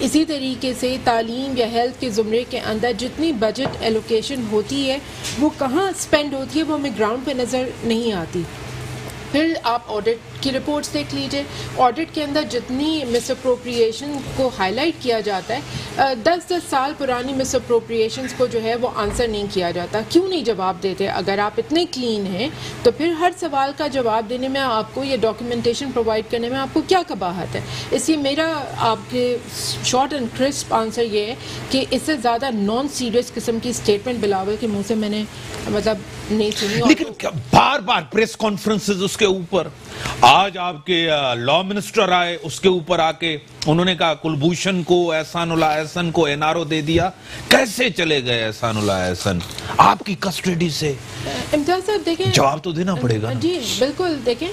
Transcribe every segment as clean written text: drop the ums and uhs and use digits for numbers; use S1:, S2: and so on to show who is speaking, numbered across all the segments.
S1: اسی طریقے سے تعلیم یا ہیلتھ کے زمرے کے اندر جتنی بجٹ ایلوکیشن ہوتی ہے وہ کہاں سپینڈ ہوتی ہے وہ ہمیں گراؤنڈ پہ نظر نہیں آتی. پھر آپ آڈٹ کی رپورٹس دیکھ لیجئے, آڈٹ کے اندر جتنی مس اپروپریشن کو ہائی لائٹ کیا جاتا ہے 10 سال پرانی مس اپروپریشنس کو جو ہے وہ آنسر نہیں کیا جاتا. کیوں نہیں جواب دیتے؟ اگر آپ اتنے کلین ہیں تو پھر ہر سوال کا جواب دینے میں آپ کو, یا ڈاکیومنٹیشن پرووائڈ کرنے میں آپ کو کیا قباحت ہے؟ اس لیے میرا آپ کے شارٹ اینڈ کرسپ آنسر یہ ہے کہ اس سے زیادہ نان سیریس قسم کی اسٹیٹمنٹ بلاول کے منہ سے میں نے مطلب نہیں سنی.
S2: لیکن بار بار پریس کانفرنسز اس کے اوپر, آج آپ کے لا منسٹر آئے اس کے اوپر آ کے انہوں نے کہا کلبھوشن کو, احسان اللہ احسن کو این آر او دے دیا. کیسے چلے گئے احسان اللہ احسن آپ کی کسٹڈی سے؟
S1: امتیاز صاحب دیکھیں, جواب
S2: تو دینا پڑے گا.
S1: جی بالکل. دیکھیں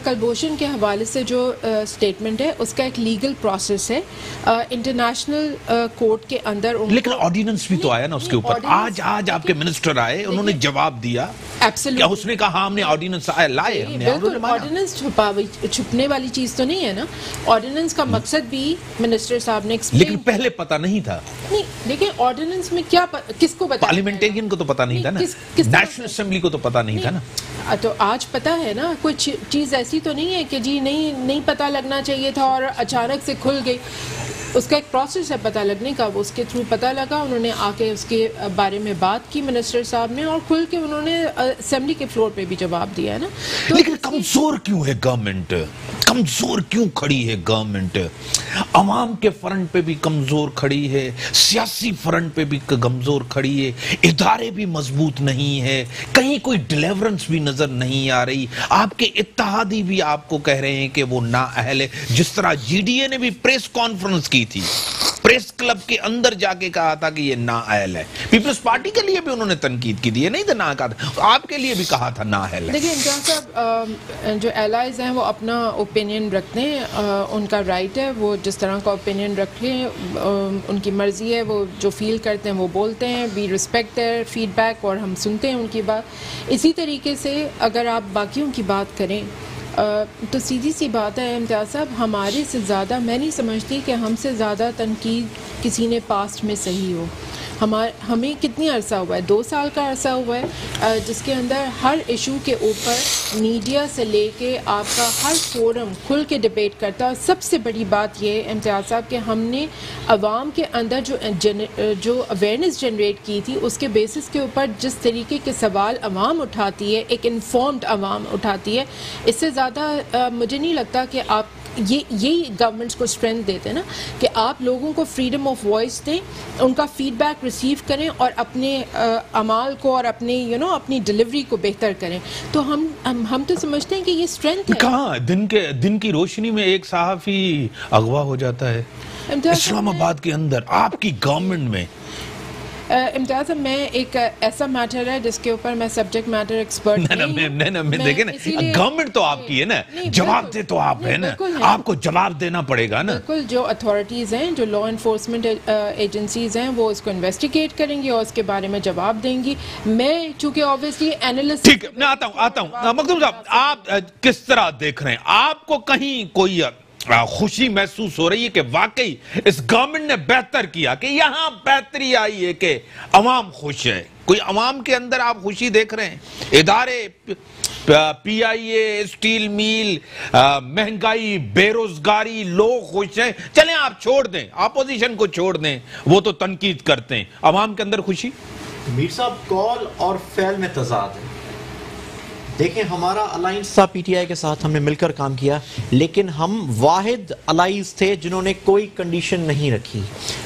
S1: کلبھوشن کے حوالے سے جو سٹیٹمنٹ ہے اس کا ایک لیگل پروسیس ہے انٹرنیشنل کورٹ کے اندر.
S2: لیکن آرڈیننس بھی تو آیا نا اس کے اوپر. آج آپ کے منسٹر آئے, انہوں نے جواب دیا. کیا اس نے کہا ہم نے آرڈیننس لائے؟
S1: بالکل, آرڈیننس چھپنے والی چیز تو نہیں ہے نا. آرڈیننس کا مقصد بھی منسٹر صاحب نے ایکسپلین,
S2: لیکن پہلے پتہ نہیں تھا.
S1: نہیں دیکھیں آرڈیننس میں کیا کس کو پتا,
S2: پارلیمنٹیرین کو تو پتہ نہیں تھا نا, نیشنل اسمبلی کو تو پتہ نہیں تھا نا.
S1: تو آج پتہ ہے نا, کچھ چیز ایسی تو نہیں ہے کہ جی نہیں پتہ لگنا چاہیے تھا اور اچانک سے کھل گئی. اس کا ایک پروسیس ہے پتہ لگنے کا, وہ اس کے تھرو پتہ لگا. انہوں نے آ کے اس کے بارے میں بات کی منسٹر صاحب نے, اور کھل کے انہوں نے اسمبلی کے فلور پہ بھی جواب دیا ہے نا.
S2: لیکن کمزور کیوں ہے گورنمنٹ, کمزور کیوں کھڑی ہے گورنمنٹ؟ عوام کے فرنٹ پہ بھی کمزور کھڑی ہے, سیاسی فرنٹ پہ بھی کمزور کھڑی ہے, ادارے بھی مضبوط نہیں ہے, کہیں کوئی ڈیلیورنس بھی نظر نہیں آ رہی. آپ کے اتحادی بھی آپ کو کہہ رہے ہیں کہ وہ نااہل ہے. جس طرح جی ڈی اے نے بھی پریس کانفرنس کی تھی, پریس کلب کے اندر جا کے کہا تھا کہ یہ نااہل ہے. پیپلز پارٹی کے لیے بھی انہوں نے تنقید کی تھی, نہیں تھا نہ کہا تھا, آپ کے لیے بھی کہا تھا نااہل ہے.
S1: دیکھیں امتیاز صاحب, جو ایلائز ہیں وہ اپنا اوپینین رکھتے ہیں, ان کا رائٹ ہے, وہ جس طرح کا اوپینین رکھیں, ان کی مرضی ہے, وہ جو فیل کرتے ہیں وہ بولتے ہیں. We respect their feedback اور ہم سنتے ہیں ان کی بات. اسی طریقے سے اگر آپ باقیوں کی بات کریں تو سیدھی سی بات ہے امتیاز صاحب, ہمارے سے زیادہ میں نہیں سمجھتی کہ ہم سے زیادہ تنقید کسی نے پاسٹ میں صحیح ہو. ہمیں کتنی عرصہ ہوا ہے, 2 سال کا عرصہ ہوا ہے جس کے اندر ہر ایشو کے اوپر میڈیا سے لے کے آپ کا ہر فورم کھل کے ڈیبیٹ کرتا. اور سب سے بڑی بات یہ ہے امتیاز صاحب کہ ہم نے عوام کے اندر جو اویئرنیس جنریٹ کی تھی اس کے بیسس کے اوپر جس طریقے کے سوال عوام اٹھاتی ہے, ایک انفارمڈ عوام اٹھاتی ہے, اس سے زیادہ مجھے نہیں لگتا کہ آپ یہی گورنمنٹس کو اسٹرینتھ دیتے ہیں نا, کہ آپ لوگوں کو فریڈم آف وائس دیں, ان کا فیڈ بیک ریسیو کریں اور اپنے اعمال کو اور اپنے اپنی ڈیلیوری کو بہتر کریں. تو ہم تو سمجھتے ہیں کہ یہ اسٹرینتھ ہے.
S2: کہاں دن کی روشنی میں ایک صحافی اغوا ہو جاتا ہے اسلام آباد کے اندر, آپ کی گورنمنٹ میں.
S1: امتیاز صاحب, میں ایک ایسا میٹر ہے جس کے اوپر میں سبجیکٹ میٹر ایکسپرٹ
S2: نہیں, دیکھیں نا, گورنمنٹ تو آپ کی ہے نا, جواب دے تو آپ ہے نا, آپ کو جواب دینا پڑے گا نا.
S1: بالکل, جو اتھارٹیز ہیں, جو لا انفورسمنٹ ایجنسیز ہیں, وہ اس کو انویسٹیگیٹ کریں گی اور اس کے بارے میں جواب دیں گی. میں چونکہ آبویسلی اینالسٹ,
S2: ٹھیک ہے, میں آتا ہوں. مخدوم صاحب, آپ کس طرح دیکھ رہے ہیں, آپ کو کہیں کوئی خوشی محسوس ہو رہی ہے کہ واقعی اس گورنمنٹ نے بہتر کیا, کہ یہاں بہتری آئی ہے کہ عوام خوش ہے؟ کوئی عوام کے اندر آپ خوشی دیکھ رہے ہیں؟ ادارے, پی آئی اے, اسٹیل میل, مہنگائی, بے روزگاری, لوگ خوش ہیں. چلیں آپ چھوڑ دیں, اپوزیشن کو چھوڑ دیں, وہ تو تنقید کرتے ہیں. عوام کے اندر خوشی؟
S3: میر صاحب, کال اور فعل میں تضاد ہے. دیکھیں, ہمارا الائنس تھا پی ٹی آئی کے ساتھ, ہم نے مل کر کام کیا, لیکن ہم واحد الائنس تھے جنہوں نے کوئی کنڈیشن نہیں رکھی.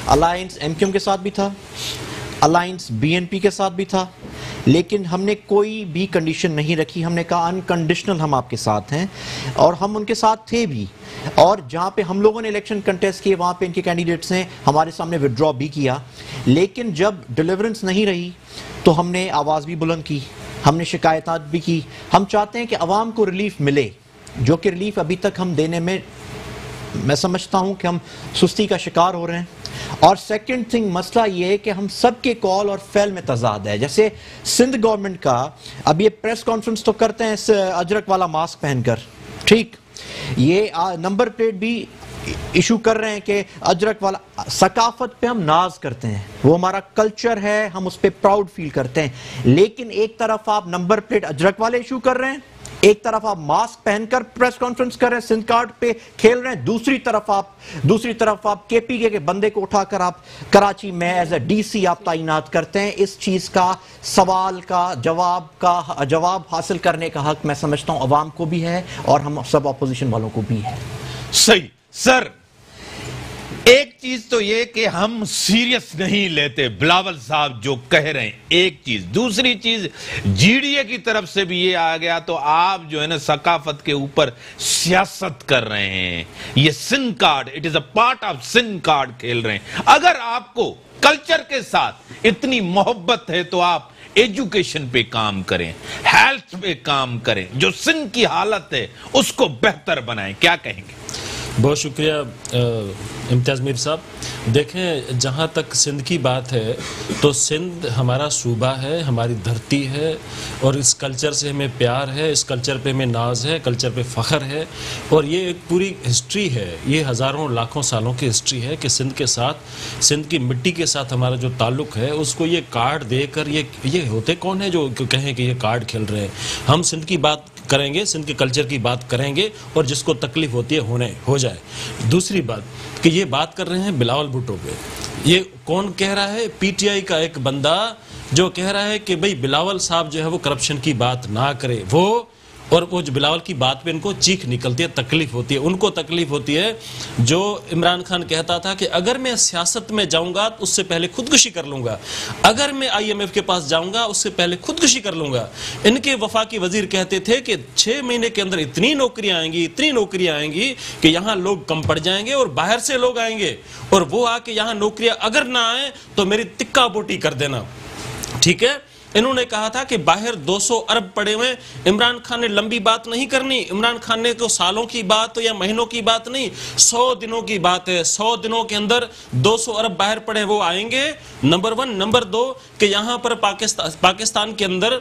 S3: الائنس ایم کیو ایم کے ساتھ بھی تھا, الائنس بی این پی کے ساتھ بھی تھا, لیکن ہم نے کوئی بھی کنڈیشن نہیں رکھی. ہم نے کہا انکنڈیشنل ہم آپ کے ساتھ ہیں, اور ہم ان کے ساتھ تھے بھی. اور جہاں پہ ہم لوگوں نے الیکشن کنٹیسٹ کیے وہاں پہ ان کے کینڈیڈیٹس نے ہمارے سامنے وڈرا بھی کیا. لیکن جب ڈیلیورنس نہیں رہی تو ہم نے آواز بھی بلند کی, ہم نے شکایات بھی کی. ہم چاہتے ہیں کہ عوام کو ریلیف ملے, جو کہ ریلیف ابھی تک ہم دینے میں سمجھتا ہوں کہ ہم سستی کا شکار ہو رہے ہیں. اور سیکنڈ تھنگ, مسئلہ یہ ہے کہ ہم سب کے کال اور فعل میں تضاد ہے. جیسے سندھ گورنمنٹ کا اب یہ پریس کانفرنس تو کرتے ہیں اس اجرک والا ماسک پہن کر, ٹھیک, یہ نمبر پلیٹ بھی ایشو کر رہے ہیں کہ اجرک والا ثقافت پہ ہم ناز کرتے ہیں, وہ ہمارا کلچر ہے, ہم اس پہ پراؤڈ فیل کرتے ہیں, لیکن ایک طرف آپ نمبر پلیٹ اجرک والے ایشو کر رہے ہیں, ایک طرف آپ ماسک پہن کر پریس کانفرنس کر رہے ہیں, سندھ کارڈ پہ کھیل رہے ہیں, دوسری طرف آپ کے پی کے بندے کو اٹھا کر آپ کراچی میں ایز اے ڈی سی آپ تعینات کرتے ہیں. اس چیز کا سوال کا جواب حاصل کرنے کا حق میں سمجھتا ہوں عوام کو بھی ہے اور ہم سب اپوزیشن والوں کو بھی ہے.
S2: صحیح سر, ایک چیز تو یہ کہ ہم سیریس نہیں لیتے بلاول صاحب جو کہہ رہے ہیں, ایک چیز. دوسری چیز جی ڈی اے کی طرف سے بھی یہ آ گیا تو آپ جو ہے نا ثقافت کے اوپر سیاست کر رہے ہیں. یہ Sindh card, it is a part of Sindh card کھیل رہے ہیں. اگر آپ کو کلچر کے ساتھ اتنی محبت ہے تو آپ ایجوکیشن پہ کام کریں, ہیلتھ پہ کام کریں, جو سندھ کی حالت ہے اس کو بہتر بنائیں. کیا کہیں گے؟
S4: بہت شکریہ امتیاز میر صاحب. دیکھیں, جہاں تک سندھ کی بات ہے تو سندھ ہمارا صوبہ ہے, ہماری دھرتی ہے, اور اس کلچر سے ہمیں پیار ہے, اس کلچر پہ ہمیں ناز ہے, کلچر پہ فخر ہے, اور یہ ایک پوری ہسٹری ہے, یہ ہزاروں لاکھوں سالوں کی ہسٹری ہے کہ سندھ کے ساتھ, سندھ کی مٹی کے ساتھ ہمارا جو تعلق ہے اس کو یہ کارڈ دے کر یہ ہوتے کون ہیں جو کہیں کہ یہ کارڈ کھیل رہے ہیں. ہم سندھ کی بات کریں گے, سندھ کے کلچر کی بات کریں گے, اور جس کو تکلیف ہوتی ہے ہو جائے. دوسری بات کہ یہ بات کر رہے ہیں بلاول بھٹو پہ, یہ کون کہہ رہا ہے؟ پی ٹی آئی کا ایک بندہ جو کہہ رہا ہے کہ بھئی بلاول صاحب جو ہے وہ کرپشن کی بات نہ کرے. اور وہ جو بلاول کی بات پہ ان کو چیخ نکلتی ہے, تکلیف ہوتی ہے. ان کو تکلیف ہوتی ہے جو عمران خان کہتا تھا کہ اگر میں سیاست میں جاؤں گا تو اس سے پہلے خودکشی کر لوں گا, اگر میں آئی ایم ایف کے پاس جاؤں گا اس سے پہلے خودکشی کر لوں گا. ان کے وفاقی وزیر کہتے تھے کہ 6 مہینے کے اندر اتنی نوکریاں آئیں گی کہ یہاں لوگ کم پڑ جائیں گے اور باہر سے لوگ آئیں گے, اور وہ آ کے یہاں نوکریاں اگر نہ آئیں تو میری تکا بوٹی کر دینا. ٹھیک ہے, انہوں نے کہا تھا کہ باہر 200 ارب پڑے ہوئے. عمران خان نے لمبی بات نہیں کرنی, عمران خان نے تو سالوں کی بات یا مہینوں کی بات نہیں, 100 دنوں کی بات ہے. 100 دنوں کے اندر 200 ارب باہر پڑے وہ آئیں گے, نمبر 1. نمبر 2 کہ یہاں پر پاکستان کے اندر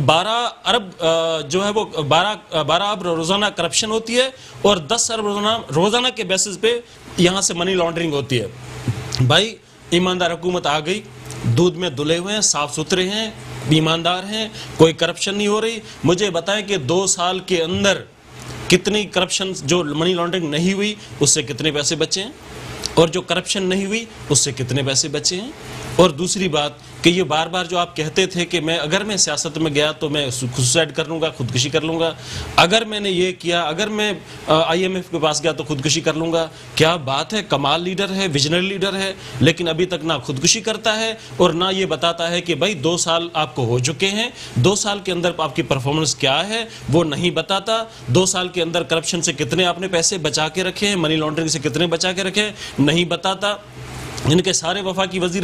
S4: 12 ارب جو ہے وہ 12 ارب روزانہ کرپشن ہوتی ہے, اور 10 ارب روزانہ کے بیسس پہ یہاں سے منی لانڈرنگ ہوتی ہے. بھائی ایماندار حکومت آ گئی, دودھ میں دھلے ہوئے ہیں, صاف ستھرے ہیں, ایماندار ہیں, کوئی کرپشن نہیں ہو رہی. مجھے بتائیں کہ 2 سال کے اندر کتنی کرپشن, جو منی لانڈرنگ نہیں ہوئی اس سے کتنے پیسے بچے ہیں, اور جو کرپشن نہیں ہوئی اس سے کتنے پیسے بچے ہیں. اور دوسری بات کہ یہ بار بار جو آپ کہتے تھے کہ اگر میں سیاست میں گیا تو میں سوسائڈ کر لوں گا, خودکشی کر لوں گا, اگر میں نے یہ کیا, اگر میں آئی ایم ایف کے پاس گیا تو خودکشی کر لوں گا. کیا بات ہے, کمال لیڈر ہے, ویژنری لیڈر ہے, لیکن ابھی تک نہ خودکشی کرتا ہے اور نہ یہ بتاتا ہے کہ بھائی 2 سال آپ کو ہو چکے ہیں, 2 سال کے اندر آپ کی پرفارمنس کیا ہے وہ نہیں بتاتا. 2 سال کے اندر کرپشن سے کتنے آپ نے پیسے بچا کے رکھے ہیں, منی لانڈرنگ سے کتنے بچا کے رکھے ہیں, نہیں بتاتا. ان کے سارے وفاقی وزیر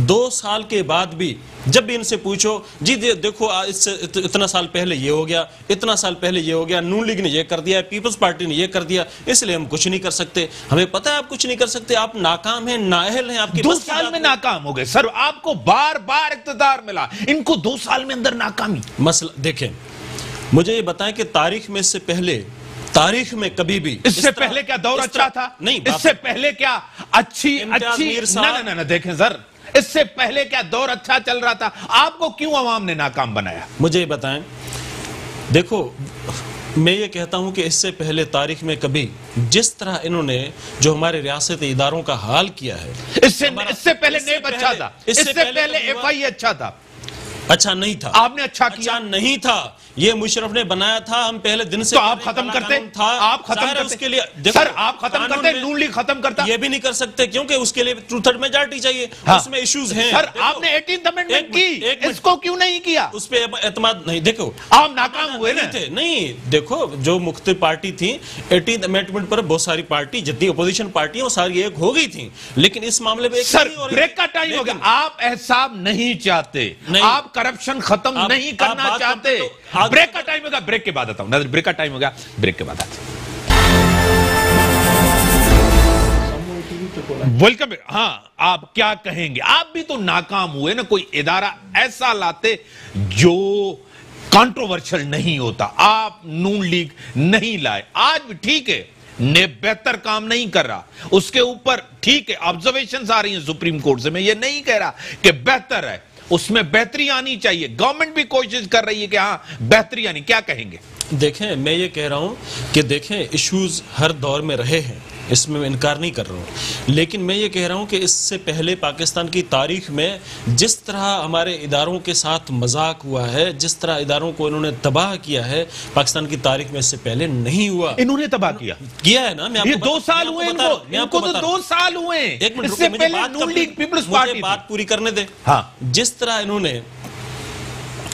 S4: 2 سال کے بعد بھی جب بھی ان سے پوچھو, جی دیکھو اس سے اتنا سال پہلے یہ ہو گیا, اتنا سال پہلے یہ ہو گیا, نون لیگ نے یہ کر دیا, پیپلز پارٹی نے یہ کر دیا, اس لیے ہم کچھ نہیں کر سکتے. ہمیں پتہ ہے آپ کچھ نہیں کر سکتے, آپ ناکام ہیں, نااہل ہیں. آپ کی
S2: 2 سال میں ناکام ہو گئے سر, آپ کو بار بار اقتدار ملا, ان کو 2 سال میں اندر ناکامی.
S4: مسئلہ دیکھیں, مجھے یہ بتائیں کہ تاریخ میں اس سے پہلے, تاریخ میں کبھی بھی
S2: اس سے پہلے کیا دور اچھا تھا؟
S4: نہیں,
S2: اس سے پہلے کیا اچھی نہ دیکھیں سر, اس سے پہلے کیا دور اچھا چل رہا تھا؟ آپ کو کیوں عوام نے ناکام بنایا؟
S4: مجھے یہ بتائیں. دیکھو, میں یہ کہتا ہوں کہ اس سے پہلے تاریخ میں کبھی جس طرح انہوں نے جو ہمارے ریاستی اداروں کا حال کیا ہے,
S2: اس سے پہلے نیب اچھا تھا, اس سے پہلے ایف آئی اچھا تھا.
S4: اچھا نہیں تھا,
S2: آپ نے اچھا کیا.
S4: اچھا نہیں تھا, یہ مشرف نے بنایا تھا, ہم پہلے دن سے.
S2: تو آپ ختم کرتے, آپ ختم کرتے
S4: اس کے لیے.
S2: سر آپ ختم کرتے, نون لیگ ختم کرتا.
S4: یہ بھی نہیں کر سکتے کیونکہ اس کے لیے 2/3 میجارٹی چاہیے, اس میں ایشوز ہیں.
S2: سر آپ نے 18th امینڈمنٹ کی, اس کو کیوں نہیں کیا؟
S4: اس پہ اعتماد نہیں. دیکھو
S2: آپ ناکام ہوئے نا.
S4: نہیں, دیکھو جو مختلف پارٹی تھی 18th امینڈمنٹ پر بہت ساری پارٹی, جتنی اپوزیشن پارٹی ہیں وہ ساری ایک ہو گئی تھیں, لیکن اس معاملے میں
S2: سر بریک کا ٹائم ہو گیا. آپ احساب نہیں چاہتے, آپ کرپشن ختم نہیں کرنا چاہتے. بریک کا ٹائم ہوگا, بریک کے بعد آتا ہوں. نظر بریک کا ٹائم ہوگا, بریک کے بعد آتا ہوں. ویلکم. ہاں, آپ کیا کہیں گے؟ آپ بھی تو ناکام ہوئے نا, کوئی ادارہ ایسا لاتے جو کنٹروورشل نہیں ہوتا. آپ نون لیگ نہیں لائے, آج بھی ٹھیک ہے نیب بہتر کام نہیں کر رہا. اس کے اوپر ٹھیک ہے آبزرویشنز آ رہی ہیں سپریم کورٹ سے, میں یہ نہیں کہہ رہا کہ بہتر ہے, اس میں بہتری آنی چاہیے. گورنمنٹ بھی کوشش کر رہی ہے کہ ہاں بہتری آنی. کیا کہیں گے؟
S4: دیکھیں میں یہ کہہ رہا ہوں کہ دیکھیں ایشوز ہر دور میں رہے ہیں, اس میں انکار نہیں کر رہا ہوں, لیکن میں یہ کہہ رہا ہوں کہ اس سے پہلے پاکستان کی تاریخ میں جس طرح ہمارے اداروں کے ساتھ مذاق ہوا ہے, جس طرح اداروں کو انہوں نے تباہ کیا ہے, پاکستان کی تاریخ میں اس سے پہلے نہیں ہوا.
S2: انہوں نے تباہ کیا
S4: ہے نا, میں آپ
S2: یہ 2 سال ہوئے ان کو تو 2 سال ہوئے.
S4: ایک منٹ
S2: اس سے پہلے نون لیگ پیپلز پارٹی,
S4: مجھے بات پوری کرنے دیں.
S2: ہاں,
S4: جس طرح انہوں نے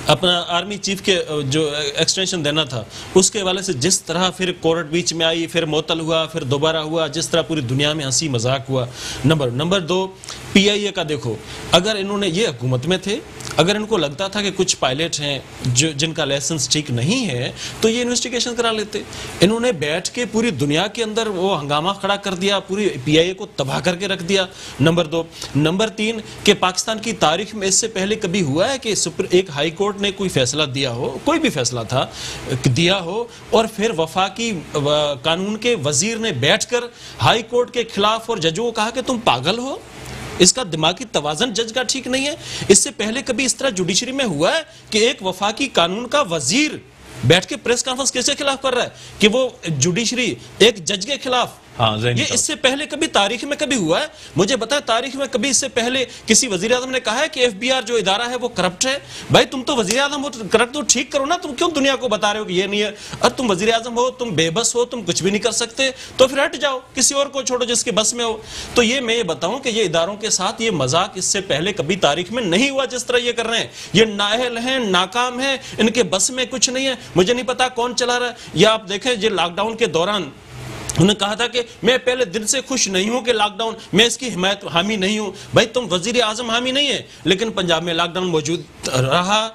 S4: اپنا آرمی چیف کے جو ایکسٹینشن دینا تھا اس کے حوالے سے جس طرح پھر کورٹ بیچ میں آئی, پھر معطل ہوا, پھر دوبارہ ہوا, جس طرح پوری دنیا میں ہنسی مذاق ہوا. نمبر 2 پی آئی اے کا دیکھو, اگر انہوں نے یہ حکومت میں تھے, اگر ان کو لگتا تھا کہ کچھ پائلٹ ہیں جن کا لائسنس ٹھیک نہیں ہے تو یہ انویسٹیگیشن کرا لیتے. انہوں نے بیٹھ کے پوری دنیا کے اندر وہ ہنگامہ کھڑا کر دیا, پوری پی آئی اے کو تباہ کر کے رکھ دیا. نمبر 2. نمبر 3 کہ پاکستان کی تاریخ میں اس سے پہلے کبھی ہوا ہے کہ ایک ہائی کورٹ نے کوئی فیصلہ دیا ہو, کوئی بھی فیصلہ تھا دیا ہو, اور پھر وفاقی قانون کے وزیر نے بیٹھ کر ہائی کورٹ کے خلاف اور ججوں کو کہا کہ تم پاگل ہو, اس کا دماغی توازن جج کا ٹھیک نہیں ہے؟ اس سے پہلے کبھی اس طرح جوڈیشری میں ہوا ہے کہ ایک وفاقی قانون کا وزیر بیٹھ کے پریس کانفرنس کس کے خلاف کر رہا ہے کہ وہ جوڈیشری ایک جج کے خلاف؟ یہ اس سے پہلے کبھی تاریخ میں کبھی ہوا ہے؟ مجھے بتائیں تاریخ میں کبھی اس سے پہلے کسی وزیر اعظم نے کہا ہے کہ ایف بی آر جو ادارہ ہے وہ کرپٹ ہے؟ بھائی تم تو وزیر اعظم ہو, کرپٹ تو ٹھیک کرو نا, تم کیوں دنیا کو بتا رہے ہو کہ یہ نہیں ہے؟ اور تم وزیر اعظم ہو, تم بے بس ہو, تم کچھ بھی نہیں کر سکتے, تو پھر ہٹ جاؤ, کسی اور کو چھوڑو جس کے بس میں ہو. تو یہ میں یہ بتاؤں کہ یہ اداروں کے ساتھ یہ مذاق اس سے پہلے کبھی تاریخ میں نہیں ہوا جس طرح یہ کر رہے ہیں. یہ نااہل ہیں, ناکام ہیں, ان کے بس میں کچھ نہیں ہے. مجھے نہیں پتا کون چلا رہا ہے. یا آپ دیکھیں یہ لاک ڈاؤن کے دوران انہوں نے کہا تھا کہ میں پہلے دن سے خوش نہیں ہوں کہ لاک ڈاؤن, میں اس کی حمایت حامی نہیں ہوں. بھائی تم وزیر اعظم حامی نہیں ہے, لیکن پنجاب میں لاک ڈاؤن موجود رہا,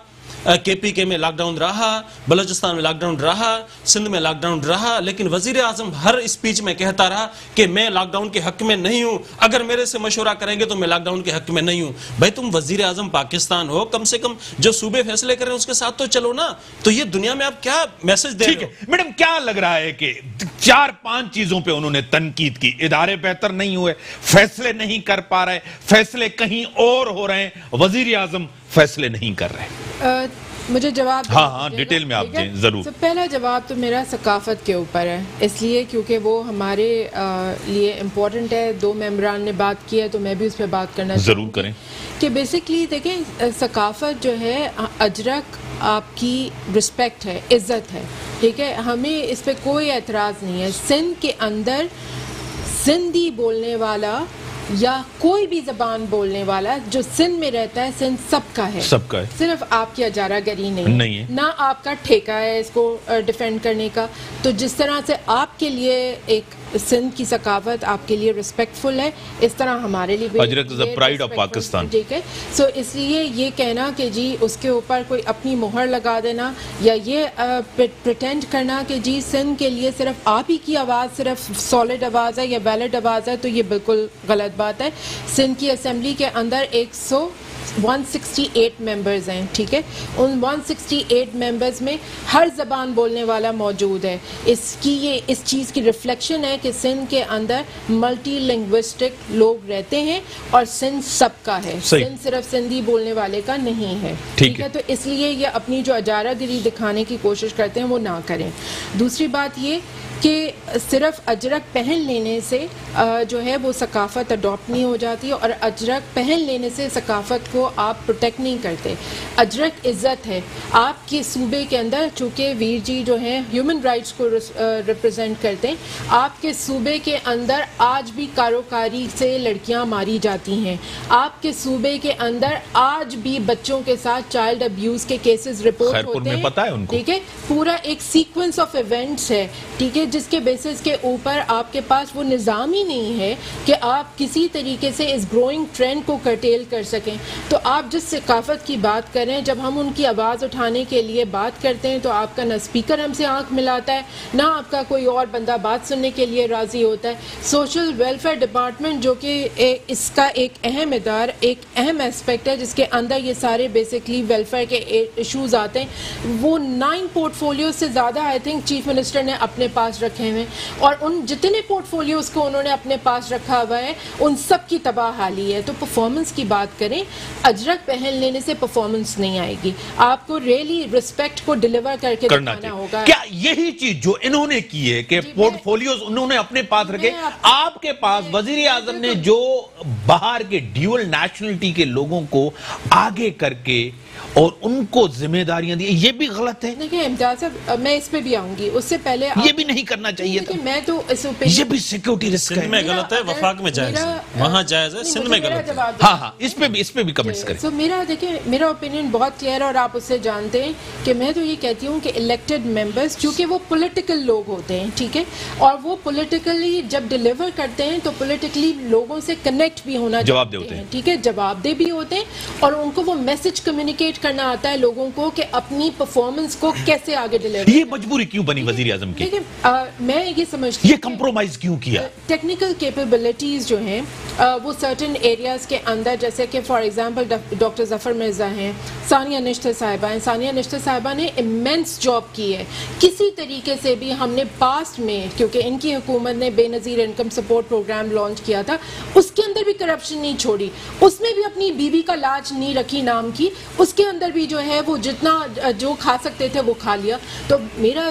S4: کے پی کے میں لاک ڈاؤن رہا, بلوچستان میں لاک ڈاؤن رہا, سندھ میں لاک ڈاؤن رہا, لیکن وزیر اعظم ہر اسپیچ میں کہتا رہا کہ میں لاک ڈاؤن کے حق میں نہیں ہوں, اگر میرے سے مشورہ کریں گے تو میں لاک ڈاؤن کے حق میں نہیں ہوں. بھائی تم وزیر اعظم پاکستان ہو, کم سے کم جو صوبے فیصلے کریں اس کے ساتھ تو چلو نا. تو یہ دنیا میں آپ کیا میسج دے رہے ہو؟
S2: میڈم کیا لگ رہا ہے کہ 4-5 چیزوں پہ انہوں نے تنقید کی, ادارے بہتر نہیں ہوئے, فیصلے نہیں کر پا رہے, فیصلے کہیں اور ہو رہے ہیں, وزیر اعظم فیصلے نہیں کر رہے.
S1: مجھے جواب
S2: ہاں ڈیٹیل میں آپ دیں ضرور.
S1: پہلا جواب تو میرا ثقافت کے اوپر ہے, اس لیے کیونکہ وہ ہمارے لیے امپورٹنٹ ہے. 2 ممبران نے بات کی ہے تو میں بھی اس پہ بات کرنا
S2: ضرور کریں
S1: کہ بیسکلی دیکھیں ثقافت جو ہے اجرک آپ کی رسپیکٹ ہے, عزت ہے, ٹھیک ہے, ہمیں اس پہ کوئی اعتراض نہیں ہے. سندھ کے اندر سندھی بولنے والا یا کوئی بھی زبان بولنے والا جو سندھ میں رہتا ہے, سندھ سب کا ہے, صرف آپ کی اجارہ گری نہیں ہے, نہ آپ کا ٹھیکہ ہے اس کو ڈیفینڈ کرنے کا. تو جس طرح سے آپ کے لیے ایک سندھ کی ثقافت آپ کے لیے ریسپیکٹفل ہے, اس طرح ہمارے لیے بھی
S2: اجرک از دی پرائڈ آف پاکستان.
S1: ٹھیک ہے, سو اس لیے یہ کہنا کہ جی اس کے اوپر کوئی اپنی مہر لگا دینا یا یہ پریٹینڈ کرنا کہ جی سندھ کے لیے صرف آپ ہی کی آواز صرف سالڈ آواز ہے یا ویلڈ آواز ہے, تو یہ بالکل غلط بات ہے. سندھ کی اسمبلی کے اندر 168 ممبرز ہیں, ٹھیک ہے, ان 168 ممبرز میں ہر زبان بولنے والا موجود ہے. اس چیز کی ریفلیکشن ہے کہ سندھ کے اندر ملٹی لنگوسٹک لوگ رہتے ہیں اور سندھ سب کا ہے, سندھ صرف سندھی بولنے والے کا نہیں ہے, ٹھیک ہے. تو اس لیے یہ اپنی جو اجارہ گری دکھانے کی کوشش کرتے ہیں وہ نہ کریں. دوسری بات یہ کہ صرف اجرک پہن لینے سے جو ہے وہ ثقافت اڈاپٹ نہیں ہو جاتی, اور اجرک پہن لینے سے ثقافت کو آپ پروٹیکٹ نہیں کرتے. اجرک عزت ہے آپ کے صوبے کے اندر, چونکہ ویر جی جو ہیں ہیومن رائٹس کو ریپرزینٹ کرتے ہیں, آپ کے صوبے کے اندر آج بھی کاروکاری سے لڑکیاں ماری جاتی ہیں, آپ کے صوبے کے اندر آج بھی بچوں کے ساتھ چائلڈ ابیوز کے کیسز رپورٹ ہوتے ہیں, ٹھیک ہے. پورا ایک سیکوینس آف ایونٹس ہے, ٹھیک ہے, جس کے بیسس کے اوپر آپ کے پاس وہ نظام ہی نہیں ہے کہ آپ کسی طریقے سے اس گروئنگ ٹرینڈ کو کرٹیل کر سکیں. تو آپ جس ثقافت کی بات کریں, جب ہم ان کی آواز اٹھانے کے لیے بات کرتے ہیں تو آپ کا نہ اسپیکر ہم سے آنکھ ملاتا ہے, نہ آپ کا کوئی اور بندہ بات سننے کے لیے راضی ہوتا ہے. سوشل ویلفیئر ڈپارٹمنٹ جو کہ اس کا ایک اہم ادارہ, ایک اہم اسپیکٹ ہے جس کے اندر یہ سارے بیسکلی ویلفیئر کے ایشوز آتے ہیں, وہ 9 پورٹ فولیو سے زیادہ آئی تھنک چیف منسٹر نے اپنے پاس پاس رکھے ہوئے اور ان جتنے پورٹ فولیوز کو انہوں نے اپنے پاس رکھا ہوا ہے ان سب کی تباہ حالی ہے. تو پرفارمنس کی بات کریں, اجرک پہن لینے سے پرفارمنس نہیں آئے گی, آپ کو ریئلی رسپیکٹ کو ڈیلیور کر کے دکھانا ہوگا.
S2: کیا یہی چیز جو انہوں نے کی ہے کہ پورٹ فولیوز انہوں نے اپنے پاس رکھے, آپ کے پاس وزیر اعظم نے جو باہر کے ڈیول نیشنلٹی کے لوگوں کو آگے کر کے اور ان کو ذمہ داریاں دی, یہ بھی غلط ہے.
S1: دیکھیں امتیاز صاحب, میں اس پہ بھی آؤں گی, اس سے پہلے
S2: یہ بھی نہیں کرنا چاہیے تھا.
S1: میں تو
S2: یہ بھی سیکیورٹی رسک ہے.
S4: سندھ میں غلط ہے, وفاق میں جائز ہے, وہاں جائز ہے, سندھ میں غلط ہے.
S2: ہاں اس پہ بھی کمنٹس کریں.
S1: سو میرا دیکھیں, میرا اوپینین بہت کلیئر ہے اور آپ اس سے جانتے ہیں کہ میں تو یہ کہتی ہوں کہ الیکٹڈ ممبرز چونکہ وہ پولیٹیکل لوگ ہوتے ہیں, ٹھیک ہے, اور وہ پولیٹیکلی جب ڈیلیور کرتے ہیں تو پولیٹیکلی لوگوں سے کنیکٹ بھی ہونا چاہتے ہیں, ٹھیک ہے, جواب دہ بھی ہوتے ہیں اور ان کو وہ میسج کمیونیکیٹ کرنا آتا ہے لوگوں کو کہ اپنی پرفارمنس کو کیسے آگے ڈیلیور.
S2: یہ مجبوری کیوں بنی وزیر اعظم کی؟
S1: میں یہ سمجھتی ہوں
S2: یہ کمپرومائز کیوں کیا؟
S1: ٹیکنیکل کیپیبلٹیز جو ہیں وہ سرٹن ایریاز کے اندر, جیسے کہ فار ایگزامپل ڈاکٹر ظفر مرزا ہیں, ثانیہ نشتر صاحبہ ہیں, ثانیہ نشتر صاحبہ نے امینس جاب کی ہے. کسی طریقے سے بھی ہم نے پاسٹ میں, کیونکہ ان کی حکومت نے بے نظیر انکم سپورٹ پروگرام لانچ کیا تھا, اس کے اندر بھی کرپشن نہیں چھوڑی, اس میں بھی اپنی بیوی کا لاج نہیں رکھی نام کی, اس کے اندر بھی جو ہے وہ جتنا جو کھا سکتے تھے وہ کھا لیا. تو میرا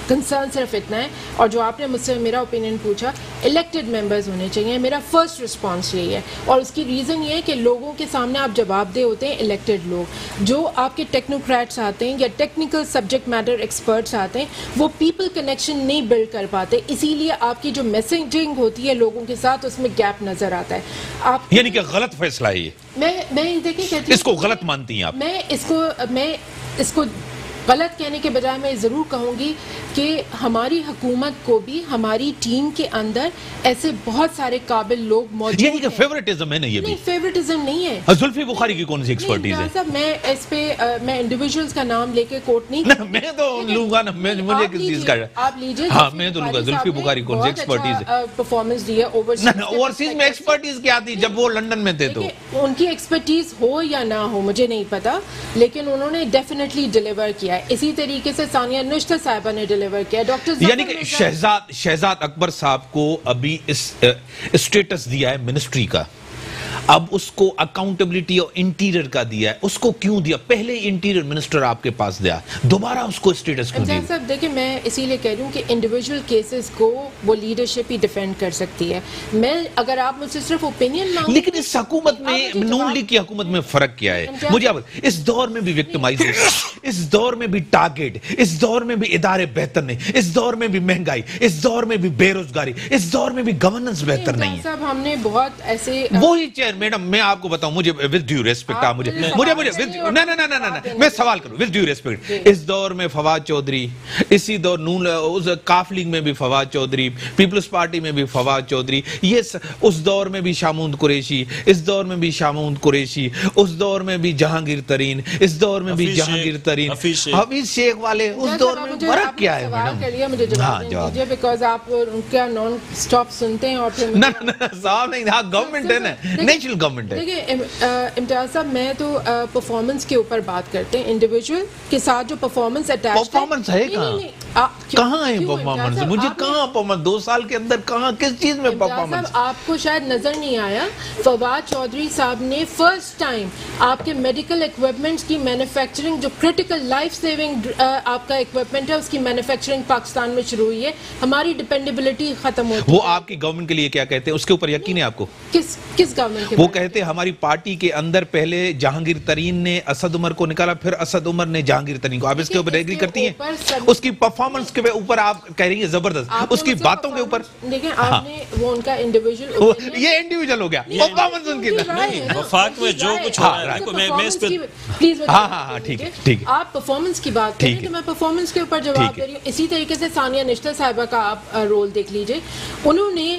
S1: کنسرن صرف اتنا ہے, اور جو آپ نے مجھ سے میرا اوپینین پوچھا, الیکٹڈ ممبرز ہونے چاہیے. میرا فرسٹ رسپانس یہی ہے, اور اس کی ریزن یہ ہے کہ لوگوں کے سامنے آپ جواب دہ ہوتے ہیں. الیکٹڈ لوگ جو آپ کے ٹیکنوکریٹس آتے ہیں یا ٹیکنیکل سبجیکٹ میٹر ایکسپرٹس آتے ہیں, وہ پیپل کنیکشن نہیں بلڈ کر پاتے, اسی لیے آپ کی جو میسنجنگ ہوتی ہے لوگوں کے ساتھ اس میں گیپ نظر آتا ہے. آپ
S2: یعنی کہ غلط فیصلہ ہے یہ.
S1: میں دیکھیں کہتی
S2: اس کو غلط مانتی ہیں آپ؟
S1: میں اس کو غلط کہنے کے بجائے میں ضرور کہوں گی کہ ہماری حکومت کو بھی ہماری ٹیم کے اندر ایسے بہت سارے قابل لوگ موجود ہیں.
S2: یعنی کہ فیورٹزم ہے نا؟ یہ بھی
S1: فیورٹزم نہیں ہے.
S2: زلفی بخاری کی کون سی ایکسپرٹیز ہے؟
S1: میں اس پہ میں انڈیویجولز کا نام لے کے کوٹ نہیں,
S2: میں تو لوں گا نا, مجھے کس چیز کا
S1: آپ لیجیے.
S2: ہاں میں تو لوں گا. زلفی بخاری کون سی ایکسپرٹیز ہے؟
S1: پرفارمنس دی ہے
S2: اوورسیز میں. ایکسپرٹیز کیا تھی جب وہ لندن میں تھے؟ تو
S1: ان کی ایکسپرٹیز ہو یا نہ ہو مجھے نہیں پتا, لیکن انہوں نے ڈیفینیٹلی ڈیلیور کیا ہے. اسی طریقے سے ثانیہ نشتر صاحبہ نے ڈیلیور کیا. ڈاکٹر
S2: یعنی کہ شہزاد اکبر صاحب کو ابھی اسٹیٹس دیا ہے منسٹری کا, اب اس کو اکاؤنٹیبلٹی اور انٹیریئر کا دیا ہے. اس کو کیوں دیا؟ پہلے ہی انٹیریئر منسٹر آپ کے پاس دیا, دوبارہ اس کو اسٹیٹس کیوں دیا؟
S1: صاحب دیکھیں, میں اسی لیے کہہ رہی ہوں کہ انڈیویجول کیسز کو وہ لیڈرشپ ہی ڈیفینڈ کر سکتی ہے. میں اگر آپ مجھ سے صرف اوپینین مانگیں,
S2: لیکن اس حکومت میں, نون لیگ کی حکومت میں فرق کیا ہے؟ مجھے اس دور میں بھی وکٹمائزیشن, اس دور میں بھی ٹارگیٹ, اس دور میں بھی ادارے بہتر نہیں, اس دور میں بھی مہنگائی, اس دور میں بھی بے روزگاری, اس دور میں بھی گورننس بہتر نہیں ہے.
S1: صاحب ہم نے بہت ایسے
S2: وہی چیئر میڈم, میں آپ کو بتاؤں, مجھے with due respect آپ مجھے میں سوال کروں with due respect. اس دور میں فواد چودھری, اسی دور کاف لیگ میں بھی فواد چودھری, پیپلز پارٹی میں بھی فواد چودھری, یہ اس دور میں بھی شاموند قریشی, اس دور میں بھی شاموند قریشی, اس دور میں بھی جہانگیر ترین, اس دور میں بھی جہانگیر ترین, حفیظ شیخ والے. اس دور میں فرق کیا ہے میڈم؟
S1: مجھے جواب دیجیے, بیکاز آپ ان کا نان سٹاپ سنتے ہیں اور پھر
S2: صاحب نہیں, ہاں گورنمنٹ ہے نا, نیشنل گورنمنٹ.
S1: دیکھیں امتیاز صاحب, میں تو پرفارمنس کے اوپر بات کرتے ہیں. انڈیویجول کے ساتھ جو پرفارمنس اٹیچ
S2: پرفارمنس ہے کہاں ہے پرفارمنس؟ مجھے کہاں پرفارمنس 2 سال کے اندر کہاں کس چیز میں پرفارمنس؟
S1: آپ کو شاید نظر نہیں آیا, فواد چودھری صاحب نے فرسٹ ٹائم آپ کے میڈیکل ایکوپمنٹس کی مینوفیکچرنگ, جو کرٹیکل لائف سیونگ آپ کا ایکوپمنٹ ہے, اس کی مینوفیکچرنگ پاکستان میں شروع ہوئی ہے. ہماری ڈیپینڈیبلٹی ختم ہوتی ہے.
S2: وہ آپ کی گورنمنٹ کے لیے کیا کہتے ہیں, اس کے اوپر یقین ہے آپ کو؟
S1: کس گورنمنٹ کے؟
S2: وہ کہتے ہیں ہماری پارٹی کے اندر پہلے جہانگیر ترین نے اسد عمر کو نکالا, پھر اسد عمر نے جہانگیر ترین کو. آپ اس کے اوپر ایگری کرتی ہیں؟ اس کی پرفارمنس کے اوپر آپ کہہ رہی ہیں زبردست, اس کی باتوں کے اوپر
S1: دیکھیں آپ نے وہ ان کا انڈیویجول,
S2: یہ انڈیویجول ہو گیا, پرفارمنس ان کی
S4: نہیں. وفاق میں جو کچھ ہو رہا ہے میں اس پہ
S1: پلیز,
S2: ہاں ٹھیک ہے,
S1: آپ پرفارمنس کی بات کریں تو میں پرفارمنس کے اوپر جواب دے رہی ہوں. اسی طریقے سے ثانیہ نشتر صاحبہ کا آپ رول دیکھ لیجئے, انہوں نے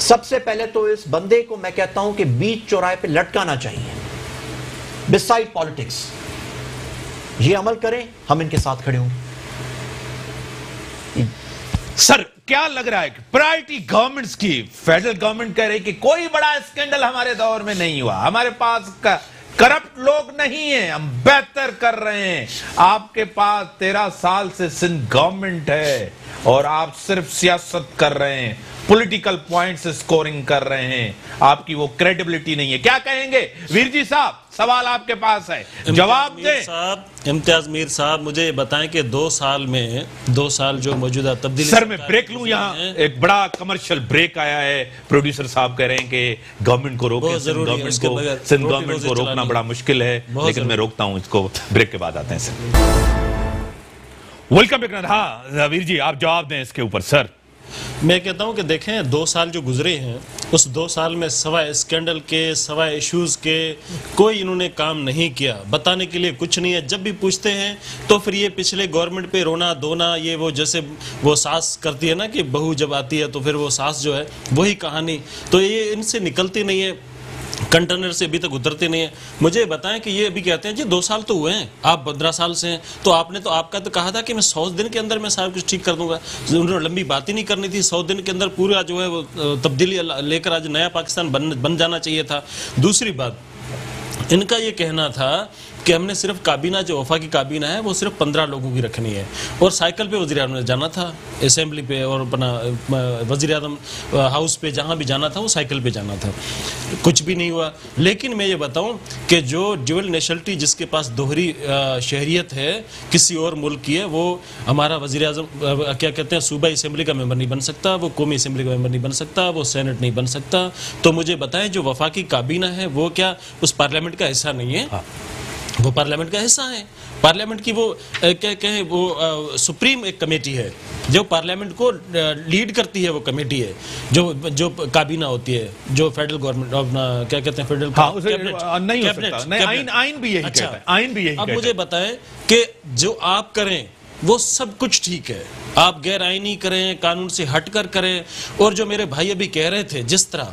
S3: سب سے پہلے تو اس بندے کو میں کہتا ہوں کہ بیچ چوراہے پہ لٹکانا چاہیے، بسائڈ پالیٹکس. یہ عمل کریں، ہم ان کے ساتھ کھڑے ہوں.
S2: سر کیا لگ رہا ہے کہ پرائرٹی گورنمنٹس کی، فیڈرل گورنمنٹ کہہ رہی کہ کوئی بڑا اسکینڈل ہمارے دور میں نہیں ہوا، ہمارے پاس کرپٹ لوگ نہیں ہیں، ہم بہتر کر رہے ہیں. آپ کے پاس 13 سال سے سندھ گورنمنٹ ہے اور آپ صرف سیاست کر رہے ہیں، پولیٹیکل پوائنٹس سکورنگ کر رہے ہیں، آپ کی وہ کریڈیبلٹی نہیں ہے. کیا کہیں گے ویر جی صاحب؟ سوال آپ کے پاس ہے، جواب دیں.
S4: امتیاز میر صاحب مجھے یہ بتائیں کہ 2 سال میں 2 سال جو موجودہ تبدیلی،
S2: سر میں بریک لوں، یہاں ایک بڑا کمرشل بریک آیا ہے. پروڈیوسر صاحب کہہ رہے ہیں کہ گورنمنٹ کو روکیں، سندھ گورنمنٹ کو روکنا بڑا مشکل ہے، لیکن میں روکتا ہوں اس کو. بریک کے بعد آتے ہیں سر. Welcome back. ہاں ویر جی آپ جواب دیں اس کے اوپر. سر
S4: میں کہتا ہوں کہ دیکھیں 2 سال جو گزرے ہیں اس 2 سال میں سوائے اسکینڈل کے، سوائے ایشوز کے کوئی انہوں نے کام نہیں کیا. بتانے کے لیے کچھ نہیں ہے. جب بھی پوچھتے ہیں تو پھر یہ پچھلے گورنمنٹ پہ رونا دھونا، یہ وہ جیسے وہ ساس کرتی ہے نا کہ بہو جب آتی ہے تو پھر وہ ساس جو ہے وہی کہانی، تو یہ ان سے نکلتی نہیں ہے، کنٹینر سے ابھی تک اترتے نہیں ہیں. مجھے بتائیں کہ یہ ابھی کہتے ہیں جی 2 سال تو ہوئے ہیں، آپ 15 سال سے ہیں، تو آپ نے تو آپ کا تو کہا تھا کہ میں 100 دن کے اندر میں سارا کچھ ٹھیک کر دوں گا. انہوں نے لمبی بات ہی نہیں کرنی تھی، 100 دن کے اندر پورا جو ہے وہ تبدیلی لے کر آج نیا پاکستان بن جانا چاہیے تھا. دوسری بات ان کا یہ کہنا تھا کہ ہم نے صرف کابینہ جو وفاقی کابینہ ہے وہ صرف 15 لوگوں کی رکھنی ہے، اور سائیکل پہ وزیر اعظم نے جانا تھا، اسمبلی پہ اور اپنا وزیر اعظم ہاؤس پہ جہاں بھی جانا تھا وہ سائیکل پہ جانا تھا. کچھ بھی نہیں ہوا. لیکن میں یہ بتاؤں کہ جو ڈیول نیشنلٹی جس کے پاس دوہری شہریت ہے کسی اور ملک کی ہے، وہ ہمارا وزیر اعظم کیا کہتے ہیں صوبائی اسمبلی کا ممبر نہیں بن سکتا، وہ قومی اسمبلی کا ممبر نہیں بن سکتا، وہ سینٹ نہیں بن سکتا. تو مجھے بتائیں جو وفاقی کابینہ ہے وہ کیا اس پارلیمنٹ کا حصہ نہیں ہے؟ وہ پارلیمنٹ کا حصہ ہے. پارلیمنٹ کی وہ کیا کہیں وہ سپریم ایک کمیٹی ہے جو پارلیمنٹ کو لیڈ کرتی ہے، وہ کمیٹی ہے جو کابینہ ہوتی ہے، جو فیڈرل گورنمنٹ اپنا کیا کہتے ہیں فیڈرل
S2: نہیں ہو سکتا. آئین بھی یہی کہتا ہے، آئین بھی یہی کہتا ہے.
S4: اب مجھے بتائیں کہ جو آپ کریں وہ سب کچھ ٹھیک ہے، آپ غیر آئینی کریں، قانون سے ہٹ کر کریں. اور جو میرے بھائی ابھی کہہ رہے تھے جس طرح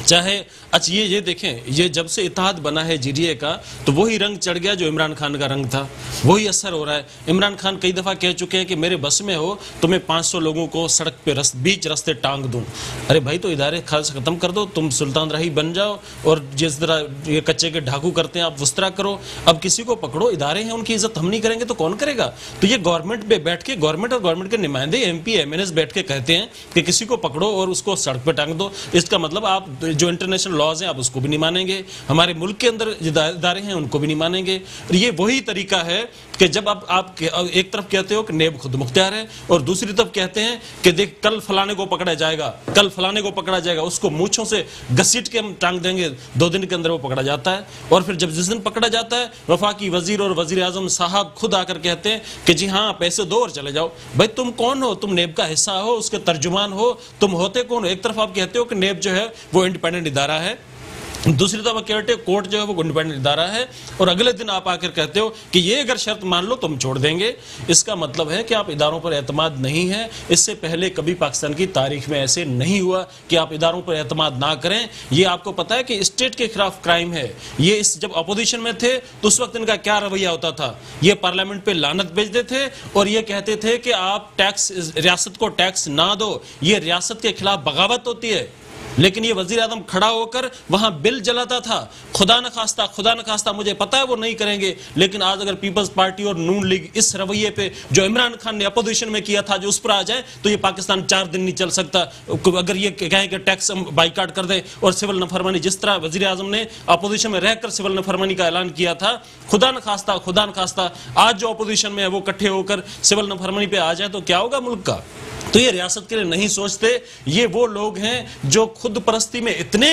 S4: چاہے اچھا یہ دیکھیں، یہ جب سے اتحاد بنا ہے جی ڈی اے کا تو وہی رنگ چڑھ گیا جو عمران خان کا رنگ تھا، وہی اثر ہو رہا ہے. عمران خان کئی دفعہ کہہ چکے ہیں کہ میرے بس میں ہو تو میں 500 لوگوں کو سڑک پہ بیچ رستے ٹانگ دوں. ارے بھائی تو ادارے ختم کر دو، تم سلطان راہی بن جاؤ اور جس طرح یہ کچے کے ڈھاکو کرتے ہیں آپ اس طرح کرو. اب کسی کو پکڑو، ادارے ہیں ان کی عزت ہم نہیں کریں گے تو کون کرے گا؟ تو یہ گورنمنٹ پہ بیٹھ کے گورنمنٹ اور گورنمنٹ کے نمائندے M P M N S بیٹھ کے کہتے ہیں کہ کسی کو پکڑو اور اس کو سڑک پہ ٹانگ دو. اس کا مطلب آپ جو انٹرنیشنل لاز ہیں آپ اس کو بھی نہیں مانیں گے، ہمارے ملک کے اندر جو ادارے ہیں ان کو بھی نہیں مانیں گے. اور یہ وہی طریقہ ہے کہ جب آپ ایک طرف کہتے ہو کہ نیب خود مختار ہے اور دوسری طرف کہتے ہیں کہ دیکھ کل فلانے کو پکڑا جائے گا، کل فلانے کو پکڑا جائے گا، اس کو مونچھوں سے گھسیٹ کے ہم ٹانگ دیں گے، 2 دن کے اندر وہ پکڑا جاتا ہے. اور پھر جب جس دن پکڑا جاتا ہے وفاقی وزیر اور وزیر اعظم صاحب خود آ کر کہتے ہیں کہ جی ہاں پیسے دو اور چلے جاؤ. بھائی تم کون ہو؟ تم نیب کا حصہ ہو، اس کے ترجمان ہو، تم ہوتے کون ہو؟ ایک طرف آپ کہتے ہو کہ نیب جو ہے وہ انڈیپینڈنٹ ادارہ ہے، دوسری طرف کہتے ہیں کورٹ جو ہے وہ انڈیپینڈنٹ ادارہ ہے، اور اگلے دن آپ آ کر کہتے ہو کہ یہ اگر شرط مان لو تو ہم چھوڑ دیں گے. اس کا مطلب ہے کہ آپ اداروں پر اعتماد نہیں ہے. اس سے پہلے کبھی پاکستان کی تاریخ میں ایسے نہیں ہوا کہ آپ اداروں پر اعتماد نہ کریں. یہ آپ کو پتا ہے کہ اسٹیٹ کے خلاف کرائم ہے. یہ جب اپوزیشن میں تھے تو اس وقت ان کا کیا رویہ ہوتا تھا؟ یہ پارلیمنٹ پہ لعنت بھیجتے تھے اور یہ کہتے تھے کہ آپ ٹیکس ریاست کو ٹیکس نہ دو، یہ ریاست کے خلاف بغاوت ہوتی ہے. لیکن یہ وزیر اعظم کھڑا ہو کر وہاں بل جلاتا تھا. خدا نہ خواستہ مجھے پتا ہے وہ نہیں کریں گے، لیکن آج اگر پیپلز پارٹی اور نون لیگ اس رویے پہ جو عمران خان نے اپوزیشن میں کیا تھا جو اس پر آ جائے تو یہ پاکستان 4 دن نہیں چل سکتا. اگر یہ کہیں کہ ٹیکس ہم بائیکاٹ کر دیں اور سول نافرمانی، جس طرح وزیر اعظم نے اپوزیشن میں رہ کر سول نافرمانی کا اعلان کیا تھا، خدا نہ خواستہ آج جو اپوزیشن میں ہے وہ اکٹھے ہو کر سول نافرمانی پہ آ جائے تو کیا ہوگا ملک کا؟ تو یہ ریاست کے لیے نہیں سوچتے. یہ وہ لوگ ہیں جو خود پرستی میں اتنے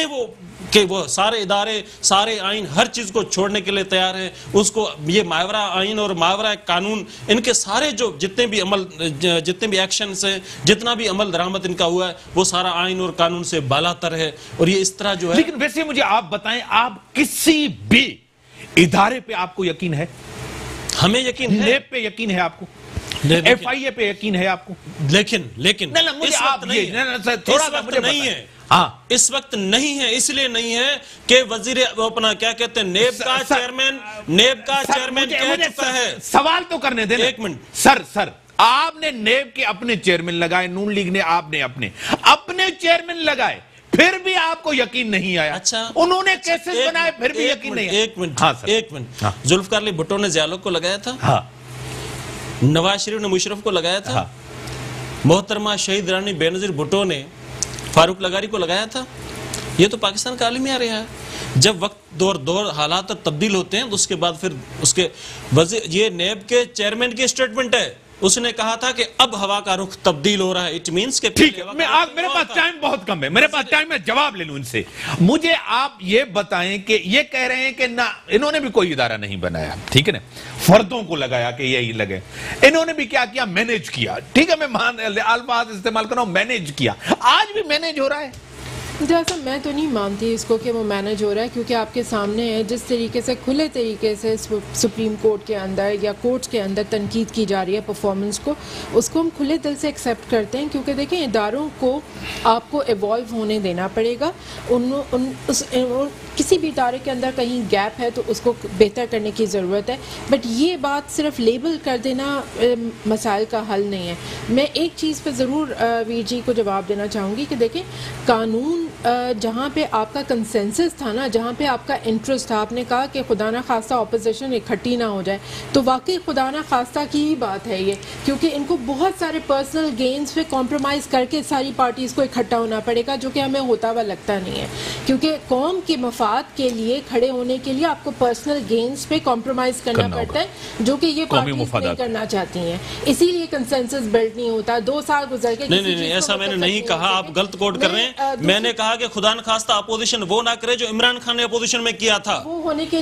S4: کہ وہ سارے ادارے، سارے آئین، ہر چیز کو چھوڑنے کے لیے تیار ہیں. اس کو یہ ماورا آئین اور ماورا قانون، ان کے سارے جو جتنے بھی ایکشنز ہیں، جتنا بھی عمل درآمد ان کا ہوا ہے وہ سارا آئین اور قانون سے بالا تر ہے. اور یہ اس طرح جو ہے.
S2: لیکن ویسے مجھے آپ بتائیں، آپ کسی بھی ادارے پہ آپ کو یقین ہے؟
S4: ہمیں یقین ہے.
S2: نیب پہ یقین ہے آپ کو؟ ایف آئی اے پہ یقین ہے آپ کو؟
S4: لیکن
S2: مجھے آپ
S4: تھوڑا سا نہیں ہے، اس وقت نہیں ہے، اس لیے نہیں ہے کہ وزیر اپنا کیا کہتے ہیں نیب کا چیئرمین کہہ چکا ہے.
S2: سوال تو کرنے دیں.
S4: ایک منٹ
S2: سر آپ نے نیب کے اپنے چیئرمین لگائے، نون لیگ نے آپ نے اپنے چیئرمین لگائے، پھر بھی آپ کو یقین نہیں آیا.
S4: اچھا
S2: انہوں نے کیسز بنائے پھر بھی یقین نہیں آیا.
S4: ایک منٹ ذوالفقار علی بھٹو نے ضیاء کو لگایا تھا، نواز شریف نے مشرف کو لگایا تھا، محترمہ شہید رانی بے نظیر بھٹو نے فاروق لغاری کو لگایا تھا. یہ تو پاکستان کا عالم آ رہا ہے. جب وقت دور حالات تبدیل ہوتے ہیں تو اس کے بعد پھر اس کے یہ نیب کے چیئرمین کی سٹیٹمنٹ ہے، اس نے کہا تھا کہ اب ہوا کا رخ تبدیل ہو رہا ہے. اٹ مینس کہ
S2: ٹھیک ہے، میرے پاس ٹائم بہت کم ہے، میرے پاس ٹائم میں جواب لے لوں ان سے. مجھے آپ یہ بتائیں کہ یہ کہہ رہے ہیں کہ نہ انہوں نے بھی کوئی ادارہ نہیں بنایا، ٹھیک ہے نا، فردوں کو لگایا کہ یہی لگے. انہوں نے بھی کیا مینیج کیا. ٹھیک ہے، میں الفاظ استعمال کر رہا ہوں، مینیج کیا. آج بھی مینیج ہو رہا ہے.
S1: جیسا میں تو نہیں مانتی اس کو کہ وہ مینیج ہو رہا ہے، کیونکہ آپ کے سامنے ہے جس طریقے سے کھلے طریقے سے سپریم کورٹ کے اندر یا کورٹس کے اندر تنقید کی جا رہی ہے پرفارمنس کو، اس کو ہم کھلے دل سے ایکسیپٹ کرتے ہیں. کیونکہ دیکھیں اداروں کو آپ کو ایوالو ہونے دینا پڑے گا. کسی بھی ادارے کے اندر کہیں گیپ ہے تو اس کو بہتر کرنے کی ضرورت ہے. بٹ یہ بات صرف لیبل کر دینا مسائل کا حل نہیں ہے. میں ایک چیز پہ ضرور ویر جی کو جواب دینا چاہوں گی کہ دیکھیں قانون جہاں پہ آپ کا کنسنسس تھا نا، جہاں پہ آپ کا انٹرسٹ تھا، آپ نے کہا کہ خدا نہ خواستہ اپوزیشن اکٹھی نہ ہو جائے، تو واقعی خدا نہ خواستہ کی ہی بات ہے یہ. کیونکہ ان کو بہت سارے پرسنل گینز پہ کمپرومائز کر کے ساری پارٹیز کو اکٹھا ہونا پڑے گا، جو کہ ہمیں ہوتا ہوا لگتا نہیں ہے. کیونکہ قوم کے مفاد کے لیے کھڑے ہونے کے لیے آپ کو پرسنل گینز پہ کمپرومائز کرنا پڑتا ہے، جو کہ یہ پارٹیز نہیں کرنا چاہتی ہیں. اسی لیے کنسنسس بلڈ نہیں ہوتا. 2 سال گزر کے
S4: نہیں ایسا میں نے نہیں کہا، آپ غلط کوٹ کر رہے ہیں. میں نے کہا کہ خدا نخواستہ اپوزیشن وہ نہ کرے جو عمران خان نے اپوزیشن میں کیا تھا.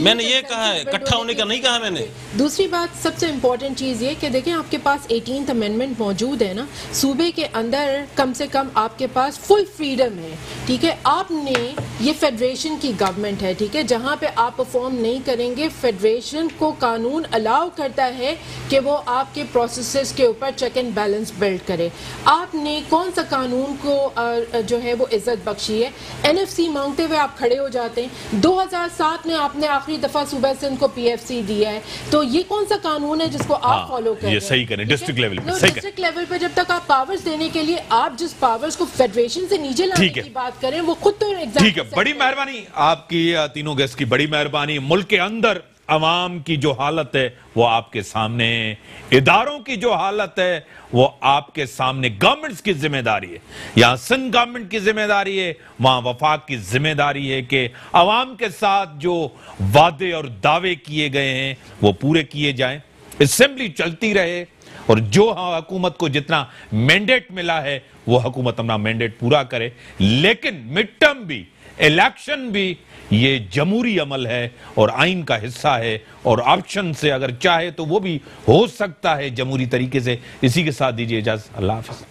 S4: میں نے یہ کہا ہے، اکٹھا ہونے کا نہیں کہا میں نے.
S1: دوسری بات سب سے امپورٹنٹ چیز یہ کہ دیکھیں آپ کے پاس 18th امینڈمنٹ موجود ہے نا، صوبے کے اندر کم سے کم آپ کے پاس فل فریڈم ہے. ٹھیک ہے، آپ نے یہ فیڈریشن کی گورنمنٹ ہے، ٹھیک ہے، جہاں پہ آپ پرفارم نہیں کریں گے فیڈریشن کو قانون الاؤ کرتا ہے کہ وہ آپ کے پروسیسز کے اوپر چیک اینڈ بیلنس بلڈ کرے. آپ نے کون سا قانون کو جو ہے وہ عزت بخشی ہے؟ این ایف سی مانگتے ہوئے آپ کھڑے ہو جاتے ہیں. 2007 میں آپ نے آخری دفعہ صوبہ سندھ کو پی ایف سی دیا ہے، تو یہ کون سا قانون ہے جس کو آپ فالو کریں؟
S2: یہ صحیح کریں ڈسٹرکٹ لیول پہ.
S1: ڈسٹرکٹ لیول پہ جب تک آپ پاورز دینے کے لیے آپ جس پاورز کو فیڈریشن سے نیچے لانے کی بات کریں وہ خود تو ایگزامپل.
S2: ٹھیک ہے، بڑی مہربانی آپ کی تینوں گیسٹ کی، بڑی مہربانی. ملک کے اندر عوام کی جو حالت ہے وہ آپ کے سامنے ہے، اداروں کی جو حالت ہے وہ آپ کے سامنے. گورنمنٹس کی ذمہ داری ہے، یہاں سندھ گورنمنٹ کی ذمہ داری ہے، وہاں وفاق کی ذمہ داری ہے کہ عوام کے ساتھ جو وعدے اور دعوے کیے گئے ہیں وہ پورے کیے جائیں. اسمبلی چلتی رہے اور جو حکومت کو جتنا مینڈیٹ ملا ہے وہ حکومت اپنا مینڈیٹ پورا کرے. لیکن مڈ ٹرم بھی، الیکشن بھی یہ جمہوری عمل ہے اور آئین کا حصہ ہے، اور آپشن سے اگر چاہے تو وہ بھی ہو سکتا ہے جمہوری طریقے سے. اسی کے ساتھ دیجیے اجازت. اللہ حافظ.